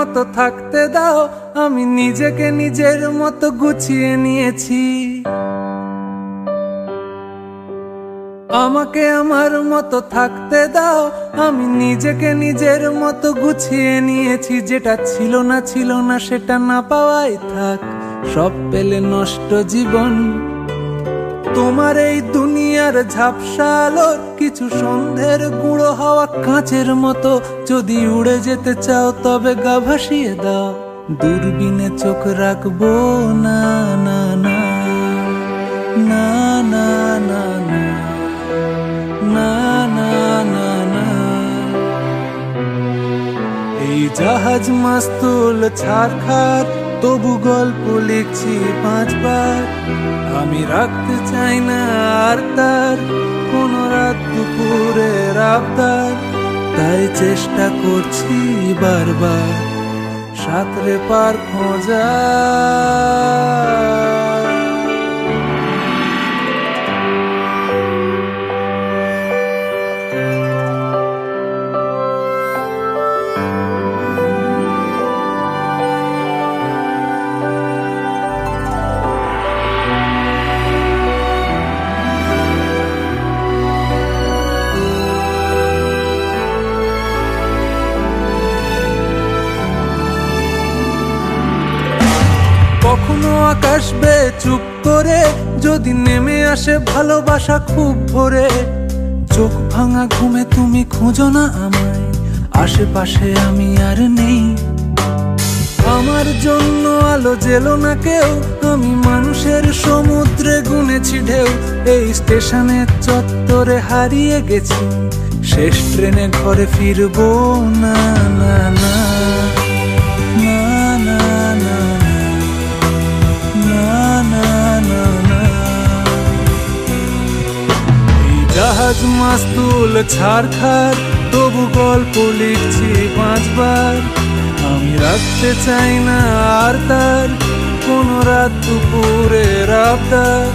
মতো থাকতে দাও, আমি নিজেকে নিজের মতো গুছিয়ে নিয়েছি। আমাকে আমার মতো থাকতে দাও, আমি নিজেকে নিজের মতো গুছিয়ে নিয়েছি। যেটা ছিল না সেটা না পাওয়াই থাক, সব পেলে নষ্ট জীবন। তোমার এই দুনিয়ার ঝাপসা আলোর কিছু সন্ধ্যের গুঁড়ো হাওয়া কাঁচের মতো, যদি উড়ে যেতে চাও তবে গা ভাসিয়ে দাও। দূরবীনে চোখ রাখবো না না না না না না না না না না না। এই জাহাজ মাস্তুল ছারখার, তবু গল্প লিখছি 5 বার। আমি রাখতে চাই না আর তার কোন রাত দুপুরের আবদার, তাই চেষ্টা করছি বারবার সাঁতরে পার খোঁজা। কখনো আকাশ বেয়ে চুপ করে যদি নেমে আসে ভালোবাসা খুব ভোরে, চোখ ভাঙা ঘুমে তুমি খুঁজো না আমায়, আশেপাশে আমি আর নেই। আমার জন্য আলো জেলো না কেউ, আমি মানুষের সমুদ্রে গুনেছি ঢেউ। এই স্টেশনের চত্বরে হারিয়ে গেছি, শেষ ট্রেনে ঘরে ফিরবো না না না না না না। এই জাহাজ মাস্তুল ছারখার, তবু গল্প লিখছি 5 বার। আমি রাখতে চাই না আর তার কোন রাত দুপুরের আবদার,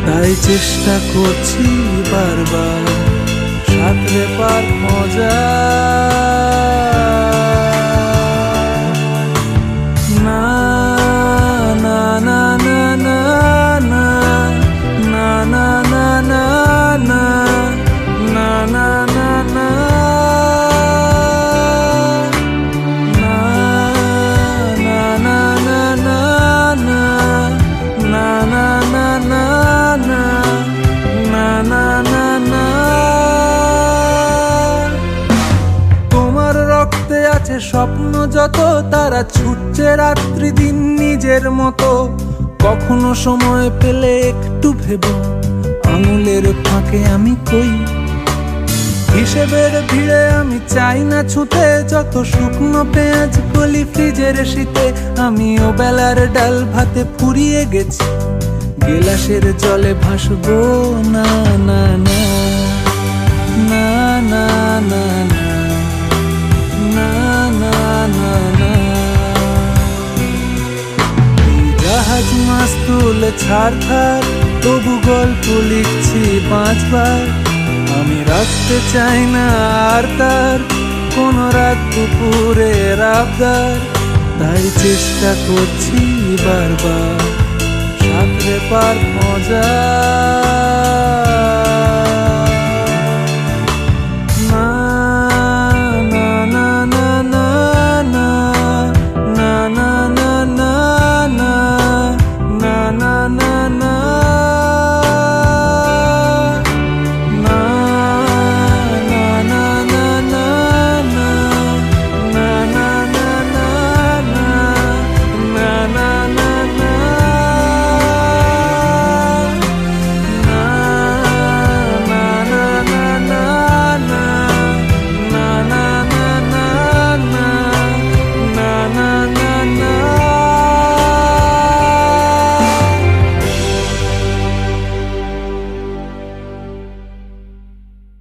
তাই চেষ্টা করছি বারবার সাঁতরে পার খোঁজা। না না না না না না না না না না না না না না না তোমার রক্তে আছে স্বপ্ন যত, তারা ছুটছে রাত্রি দিন নিজের মতো। কখনো সময় পেলে একটু ভেবো, আঙুলের ফাঁকে আমি কই। হিসেবের ভিড়ে আমি চাই না ছুটে, যত শুকনো পেঁয়াজ গলি ফ্রিজের শীতে। আমি ও বেলার ডাল ভাতে ফুরিয়ে গেছি, গেলাসের জলে ভাসবো না না না না না না না না না না। এই জাহাজ মাস্তুল ছারখার, তবু গল্প লিখছি 5 বার। আমি রাখতে চাই না আর তার কোন রাত দুপুরের আবদার, তাই চেষ্টা করছি বারবার সাঁতরে পার খোঁজা।